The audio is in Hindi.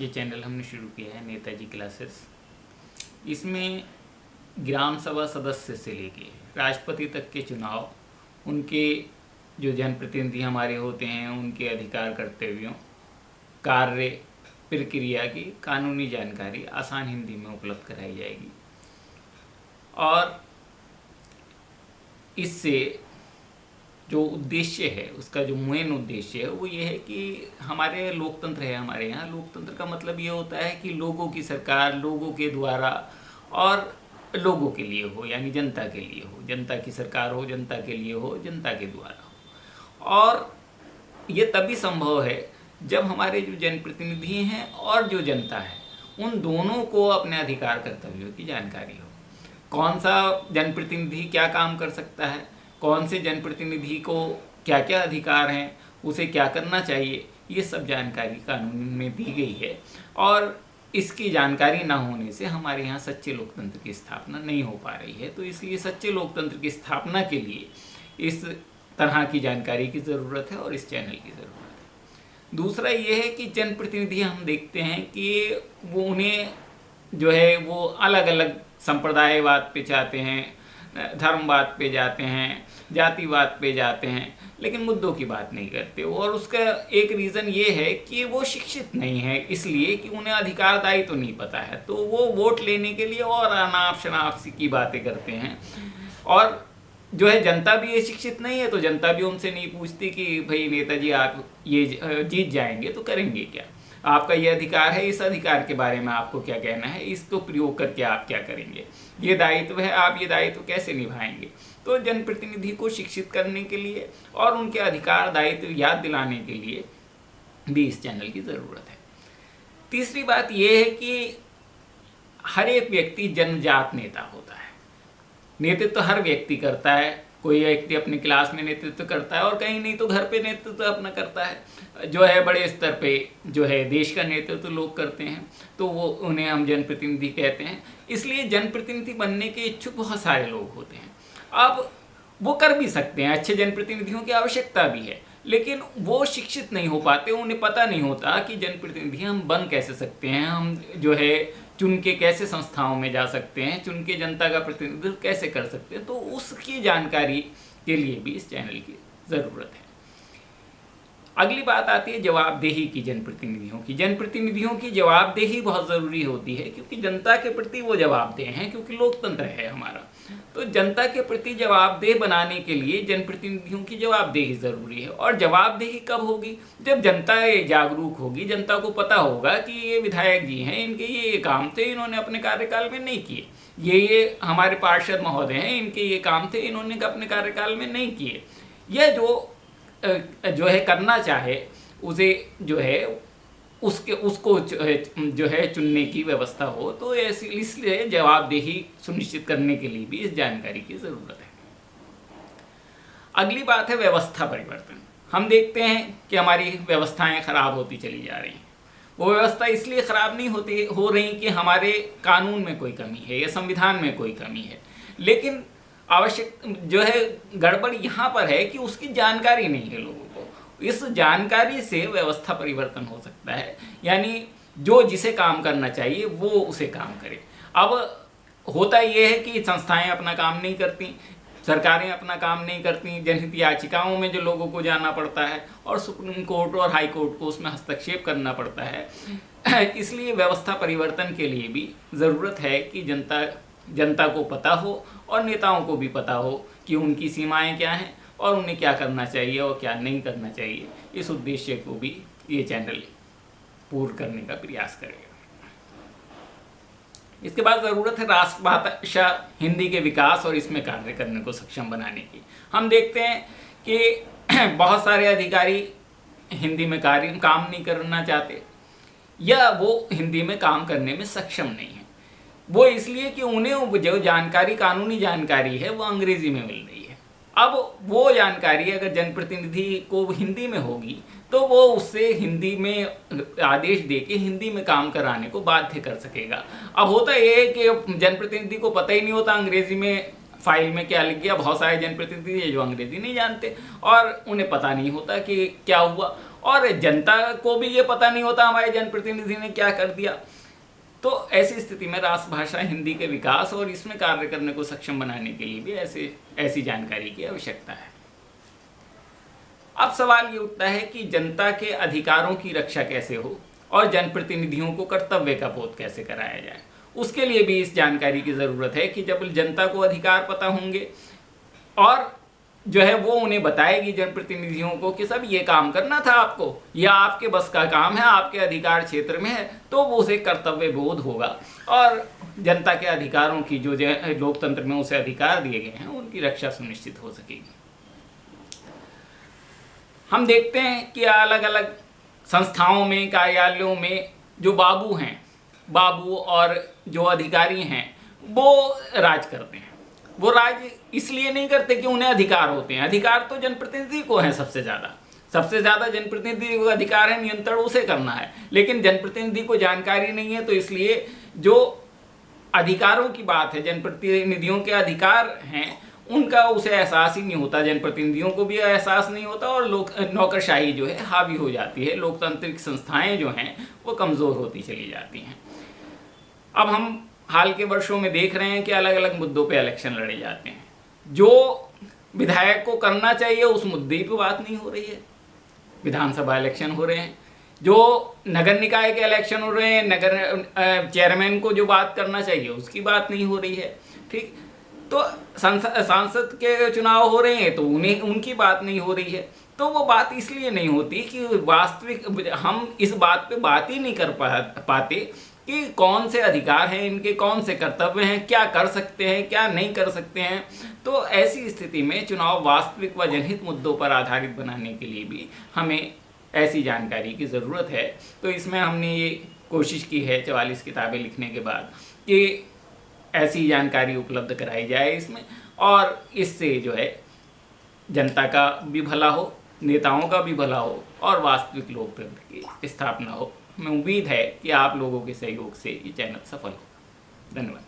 ये चैनल हमने शुरू किया है नेताजी क्लासेस। इसमें ग्राम सभा सदस्य से लेके राष्ट्रपति तक के चुनाव, उनके जो जनप्रतिनिधि हमारे होते हैं उनके अधिकार, कर्तव्यों, कार्य, प्रक्रिया की कानूनी जानकारी आसान हिंदी में उपलब्ध कराई जाएगी। और इससे जो उद्देश्य है, उसका जो मेन उद्देश्य है वो ये है कि हमारे लोकतंत्र है, हमारे यहाँ लोकतंत्र का मतलब ये होता है कि लोगों की सरकार लोगों के द्वारा और लोगों के लिए हो, यानी जनता के लिए हो, जनता की सरकार हो, जनता के लिए हो, जनता के द्वारा हो। और ये तभी संभव है जब हमारे जो जनप्रतिनिधि हैं और जो जनता है उन दोनों को अपने अधिकार कर्तव्यों की जानकारी हो। कौन सा जनप्रतिनिधि क्या काम कर सकता है, कौन से जनप्रतिनिधि को क्या क्या अधिकार हैं, उसे क्या करना चाहिए, ये सब जानकारी कानून में दी गई है। और इसकी जानकारी ना होने से हमारे यहाँ सच्चे लोकतंत्र की स्थापना नहीं हो पा रही है। तो इसलिए सच्चे लोकतंत्र की स्थापना के लिए इस तरह की जानकारी की ज़रूरत है और इस चैनल की ज़रूरत है। दूसरा ये है कि जनप्रतिनिधि हम देखते हैं कि वो उन्हें जो है वो अलग अलग संप्रदायवाद पे चाहते हैं, धर्मवाद पे जाते हैं, जातिवाद पे जाते हैं, लेकिन मुद्दों की बात नहीं करते। और उसका एक रीज़न ये है कि वो शिक्षित नहीं है, इसलिए कि उन्हें अधिकारदायी तो नहीं पता है, तो वो वोट लेने के लिए और अनाप शनाप की बातें करते हैं। और जो है जनता भी ये शिक्षित नहीं है, तो जनता भी उनसे नहीं पूछती कि भाई नेताजी आप ये जीत जाएंगे तो करेंगे क्या, आपका ये अधिकार है, इस अधिकार के बारे में आपको क्या कहना है, इसको प्रयोग करके आप क्या करेंगे, ये दायित्व है, आप ये दायित्व कैसे निभाएंगे। तो जनप्रतिनिधि को शिक्षित करने के लिए और उनके अधिकार दायित्व याद दिलाने के लिए भी इस चैनल की ज़रूरत है। तीसरी बात यह है कि हर एक व्यक्ति जन्मजात नेता होता है। नेतृत्व हर व्यक्ति करता है, कोई व्यक्ति अपनी क्लास में नेतृत्व करता है और कहीं नहीं तो घर पे नेतृत्व अपना करता है। जो है बड़े स्तर पे जो है देश का नेतृत्व लोग करते हैं, तो वो उन्हें हम जनप्रतिनिधि कहते हैं। इसलिए जनप्रतिनिधि बनने के इच्छुक बहुत सारे लोग होते हैं। अब वो कर भी सकते हैं, अच्छे जनप्रतिनिधियों की आवश्यकता भी है, लेकिन वो शिक्षित नहीं हो पाते, उन्हें पता नहीं होता कि जनप्रतिनिधि हम बन कैसे सकते हैं, हम जो है चुन के कैसे संस्थाओं में जा सकते हैं, चुन के जनता का प्रतिनिधित्व कैसे कर सकते हैं। तो उसकी जानकारी के लिए भी इस चैनल की ज़रूरत है। अगली बात आती है जवाबदेही की। जनप्रतिनिधियों की जवाबदेही बहुत ज़रूरी होती है, क्योंकि जनता के प्रति वो जवाबदेह हैं, क्योंकि लोकतंत्र है हमारा। तो जनता के प्रति जवाबदेह बनाने के लिए जनप्रतिनिधियों की जवाबदेही ज़रूरी है। और जवाबदेही कब होगी? जब जनता जागरूक होगी, जनता को पता होगा कि ये विधायक जी हैं, इनके ये काम थे, इन्होंने अपने कार्यकाल में नहीं किए, ये हमारे पार्षद महोदय हैं, इनके ये काम थे, इन्होंने अपने कार्यकाल में नहीं किए। यह जो है करना चाहे उसे जो है उसको जो है चुनने की व्यवस्था हो। तो इसलिए जवाबदेही सुनिश्चित करने के लिए भी इस जानकारी की ज़रूरत है। अगली बात है व्यवस्था परिवर्तन। हम देखते हैं कि हमारी व्यवस्थाएं खराब होती चली जा रही हैं। वो व्यवस्था इसलिए खराब नहीं हो रही कि हमारे कानून में कोई कमी है या संविधान में कोई कमी है, लेकिन आवश्यक जो है गड़बड़ यहाँ पर है कि उसकी जानकारी नहीं है लोगों को। इस जानकारी से व्यवस्था परिवर्तन हो सकता है, यानी जो जिसे काम करना चाहिए वो उसे काम करे। अब होता यह है कि संस्थाएं अपना काम नहीं करती, सरकारें अपना काम नहीं करती, जनहित याचिकाओं में जो लोगों को जाना पड़ता है और सुप्रीम कोर्ट और हाई कोर्ट को उसमें हस्तक्षेप करना पड़ता है। इसलिए व्यवस्था परिवर्तन के लिए भी ज़रूरत है कि जनता को पता हो और नेताओं को भी पता हो कि उनकी सीमाएं क्या हैं और उन्हें क्या करना चाहिए और क्या नहीं करना चाहिए। इस उद्देश्य को भी ये चैनल पूर्ण करने का प्रयास करेगा। इसके बाद ज़रूरत है राष्ट्रभाषा हिंदी के विकास और इसमें कार्य करने को सक्षम बनाने की। हम देखते हैं कि बहुत सारे अधिकारी हिंदी में काम नहीं करना चाहते या वो हिंदी में काम करने में सक्षम नहीं है। वो इसलिए कि उन्हें जो जानकारी, कानूनी जानकारी है, वो अंग्रेज़ी में मिल रही है। अब वो जानकारी अगर जनप्रतिनिधि को हिंदी में होगी तो वो उससे हिंदी में आदेश दे के हिंदी में काम कराने को बाध्य कर सकेगा। अब होता ये है कि जनप्रतिनिधि को पता ही नहीं होता अंग्रेज़ी में फाइल में क्या लिख गया। बहुत सारे जनप्रतिनिधि है जो अंग्रेज़ी नहीं जानते और उन्हें पता नहीं होता कि क्या हुआ, और जनता को भी ये पता नहीं होता हमारे जनप्रतिनिधि ने क्या कर दिया। तो ऐसी स्थिति में राष्ट्रभाषा हिंदी के विकास और इसमें कार्य करने को सक्षम बनाने के लिए भी ऐसी जानकारी की आवश्यकता है। अब सवाल ये उठता है कि जनता के अधिकारों की रक्षा कैसे हो और जनप्रतिनिधियों को कर्तव्य का बोध कैसे कराया जाए। उसके लिए भी इस जानकारी की ज़रूरत है कि जब जनता को अधिकार पता होंगे और जो है वो उन्हें बताएगी जनप्रतिनिधियों को कि सब ये काम करना था आपको, या आपके बस का काम है, आपके अधिकार क्षेत्र में है, तो वो उसे कर्तव्य बोध होगा और जनता के अधिकारों की जो लोकतंत्र में उसे अधिकार दिए गए हैं उनकी रक्षा सुनिश्चित हो सकेगी। हम देखते हैं कि अलग अलग संस्थाओं में, कार्यालयों में जो बाबू और जो अधिकारी हैं वो राज करते हैं। वो राज इसलिए नहीं करते कि उन्हें अधिकार होते हैं, अधिकार तो जनप्रतिनिधि को है सबसे ज़्यादा जनप्रतिनिधि को अधिकार है, नियंत्रण उसे करना है, लेकिन जनप्रतिनिधि को जानकारी नहीं है। तो इसलिए जो अधिकारों की बात है, जनप्रतिनिधियों के अधिकार हैं, उनका उसे एहसास ही नहीं होता, जनप्रतिनिधियों को भी एहसास नहीं होता और नौकरशाही जो है हावी हो जाती है, लोकतांत्रिक संस्थाएं जो हैं वो कमज़ोर होती चली जाती हैं। अब हम हाल के वर्षों में देख रहे हैं कि अलग अलग मुद्दों पे इलेक्शन लड़े जाते हैं। जो विधायक को करना चाहिए उस मुद्दे पे बात नहीं हो रही है। विधानसभा इलेक्शन हो रहे हैं, जो नगर निकाय के इलेक्शन हो रहे हैं, नगर चेयरमैन को जो बात करना चाहिए उसकी बात नहीं हो रही है। ठीक, तो सांसद के चुनाव हो रहे हैं तो उनकी बात नहीं हो रही है। तो वो बात इसलिए नहीं होती कि वास्तविक हम इस बात पे बात ही नहीं कर पाते कि कौन से अधिकार हैं इनके, कौन से कर्तव्य हैं, क्या कर सकते हैं, क्या नहीं कर सकते हैं। तो ऐसी स्थिति में चुनाव वास्तविक व जनहित मुद्दों पर आधारित बनाने के लिए भी हमें ऐसी जानकारी की ज़रूरत है। तो इसमें हमने ये कोशिश की है 44 किताबें लिखने के बाद कि ऐसी जानकारी उपलब्ध कराई जाए इसमें, और इससे जो है जनता का भी भला हो, नेताओं का भी भला हो और वास्तविक लोकतंत्र की स्थापना हो। हमें उम्मीद है कि आप लोगों के सहयोग से ये चैनल सफल हो। धन्यवाद।